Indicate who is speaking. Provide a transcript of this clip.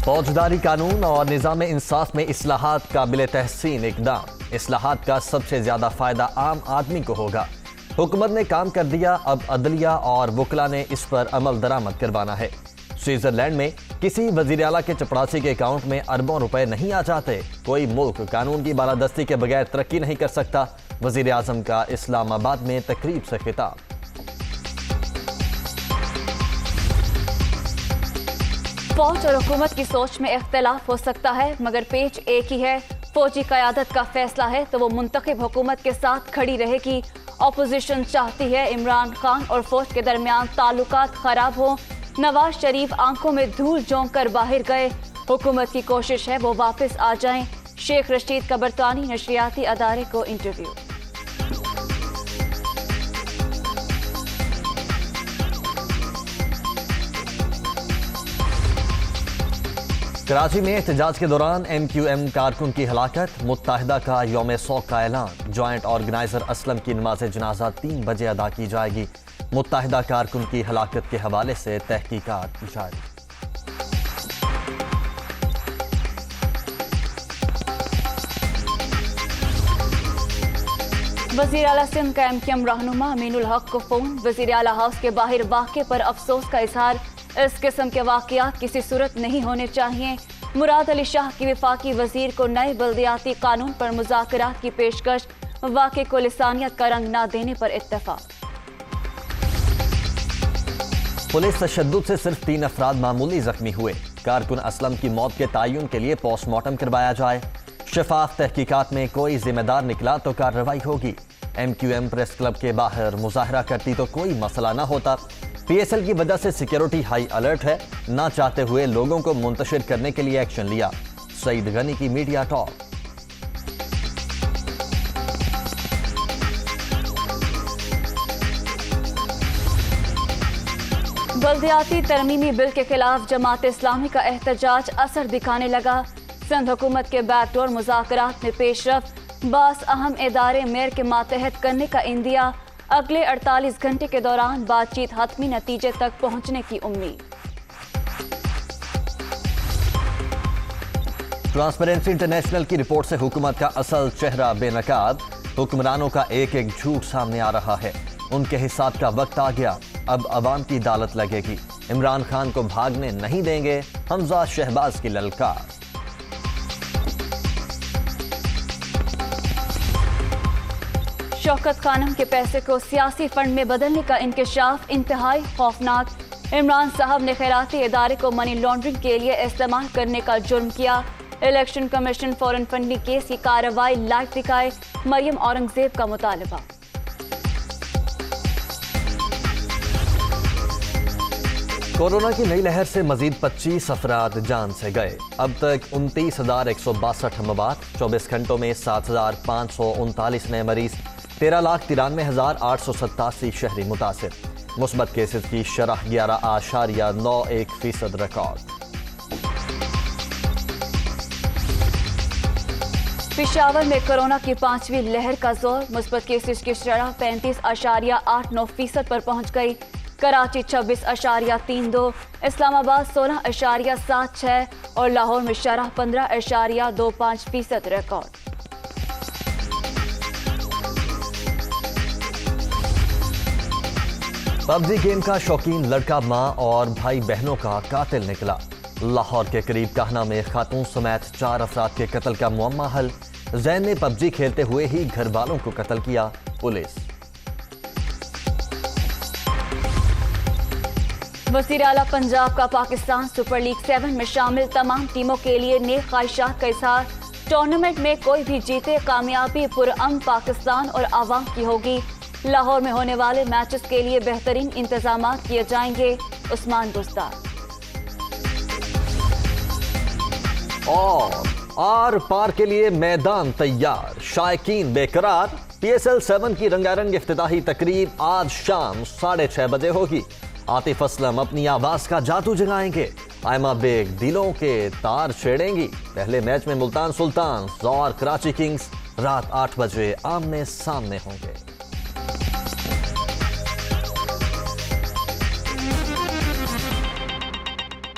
Speaker 1: فوجداری قانون اور نظام انصاف میں اصلاحات قابل تحسین اقدام۔ اصلاحات کا سب سے زیادہ فائدہ عام آدمی کو ہوگا۔ حکومت نے کام کر دیا، اب عدلیہ اور وکلا نے اس پر عمل درآمد کروانا ہے۔ سوئٹزرلینڈ میں کسی وزیر اعلیٰ کے چپڑاسی کے اکاؤنٹ میں اربوں روپے نہیں آ جاتے۔ کوئی ملک قانون کی بالادستی کے بغیر ترقی نہیں کر سکتا۔ وزیر اعظم کا اسلام آباد میں تقریب سے خطاب۔
Speaker 2: فوج اور حکومت کی سوچ میں اختلاف ہو سکتا ہے، مگر پیچ ایک ہی ہے۔ فوجی قیادت کا فیصلہ ہے تو وہ منتخب حکومت کے ساتھ کھڑی رہے گی۔ اپوزیشن چاہتی ہے عمران خان اور فوج کے درمیان تعلقات خراب ہوں۔ نواز شریف آنکھوں میں دھول جھونک کر باہر گئے۔ حکومت کی کوشش ہے وہ واپس آ جائیں۔ شیخ رشید کا برطانوی نشریاتی ادارے کو انٹرویو۔
Speaker 1: کراچی میں احتجاج کے دوران ایم کیو ایم کارکن کی ہلاکت۔ متحدہ کا یوم سوگ کا اعلان۔ جوائنٹ آرگنائزر اسلم کی نماز جنازہ 3 بجے ادا کی جائے گی۔ متحدہ کارکن کی ہلاکت کے حوالے سے تحقیقات جاری۔
Speaker 2: وزیر اعلیٰ سندھ کا ایم کیو ایم رہنما امین الحق کو فون۔ وزیر اعلیٰ ہاؤس کے باہر واقعے پر افسوس کا اظہار۔ اس قسم کے واقعات کسی صورت نہیں ہونے چاہیے۔ مراد علی شاہ کی وفاقی وزیر کو نئے بلدیاتی قانون پر مذاکرات کی پیشکش۔ واقعے کو لسانیت کا رنگ نہ دینے پر اتفاق۔
Speaker 1: پولیس تشدد سے صرف 3 افراد معمولی زخمی ہوئے۔ کارکن اسلم کی موت کے تعین کے لیے پوسٹ مارٹم کروایا جائے۔ شفاف تحقیقات میں کوئی ذمہ دار نکلا تو کارروائی ہوگی۔ M Q M press club کے باہر مظاہرہ کرتی تو کوئی مسئلہ نہ ہوتا۔ پی ایس ایل کی وجہ سے سیکیورٹی ہائی الرٹ ہے، نہ چاہتے ہوئے لوگوں کو منتشر کرنے کے لیے ایکشن لیا۔ سعید غنی کی میڈیا ٹاک۔
Speaker 2: بلدیاتی ترمیمی بل کے خلاف جماعت اسلامی کا احتجاج اثر دکھانے لگا۔ سندھ حکومت کے بیک ڈور مذاکرات میں پیش رفت۔ بعض اہم ادارے میئر کے ماتحت کرنے کا عندیہ۔ اگلے 48 گھنٹے کے دوران بات چیت حتمی نتیجے تک پہنچنے کی امید۔
Speaker 1: ٹرانسپیرنسی انٹرنیشنل کی رپورٹ سے حکومت کا اصل چہرہ بے نقاب۔ حکمرانوں کا ایک ایک جھوٹ سامنے آ رہا ہے۔ ان کے حساب کا وقت آ گیا، اب عوام کی عدالت لگے گی۔ عمران خان کو بھاگنے نہیں دیں گے، حمزہ شہباز کی للکار۔
Speaker 2: شوکت خانم کے پیسے کو سیاسی فنڈ میں بدلنے کا انکشاف انتہائی خوفناک۔ عمران صاحب نے خیراتی ادارے کو منی لانڈرنگ کے لیے استعمال کرنے کا جرم کیا۔ الیکشن کمیشن فورن فنڈنگ کیس کی کارروائی لائیو دکھائے، مریم اورنگزیب کا مطالبہ۔
Speaker 1: کورونا کی نئی لہر سے مزید 25 افراد جان سے گئے۔ اب تک 29,162 اموات۔ 24 گھنٹوں میں 7,539 نئے مریض۔ 13,93,887 شہری متاثر۔ مثبت کیسز کی شرح 11.91% ریکارڈ۔
Speaker 2: پشاور میں کورونا کی 5ویں لہر کا زور۔ مثبت کیسز کی شرح 35.89% پر پہنچ گئی۔ کراچی 26.32، اسلام آباد 16.76 اور لاہور میں شرح 15.25% ریکارڈ۔
Speaker 1: پب جی گیم کا شوقین لڑکا ماں اور بھائی بہنوں کا قاتل نکلا۔ لاہور کے قریب کہنا میں خاتون سمیت 4 افراد کے قتل کا معمہ حل۔ زین نے پب جی کھیلتے ہوئے ہی گھر والوں کو قتل کیا، پولیس۔
Speaker 2: وزیر اعلیٰ پنجاب کا پاکستان سپر لیگ 7 میں شامل تمام ٹیموں کے لیے نیک خواہشات کا اظہار۔ ٹورنامنٹ میں کوئی بھی جیتے، کامیابی پرامن پاکستان اور عوام کی ہوگی۔ لاہور میں ہونے والے میچز کے لیے بہترین انتظامات کیے جائیں گے، عثمان بزدار۔
Speaker 1: اور آر پار کے لیے میدان تیار، شائقین بے قرار۔ پی ایس ایل 7 کی رنگا رنگ افتتاحی تقریب آج شام 6:30 بجے ہوگی۔ عاطف اسلم اپنی آواز کا جادو جگائیں گے، آئمہ بیگ دلوں کے تار چھیڑیں گی۔ پہلے میچ میں ملتان سلطان اور کراچی کنگز رات 8 بجے آمنے سامنے ہوں گے۔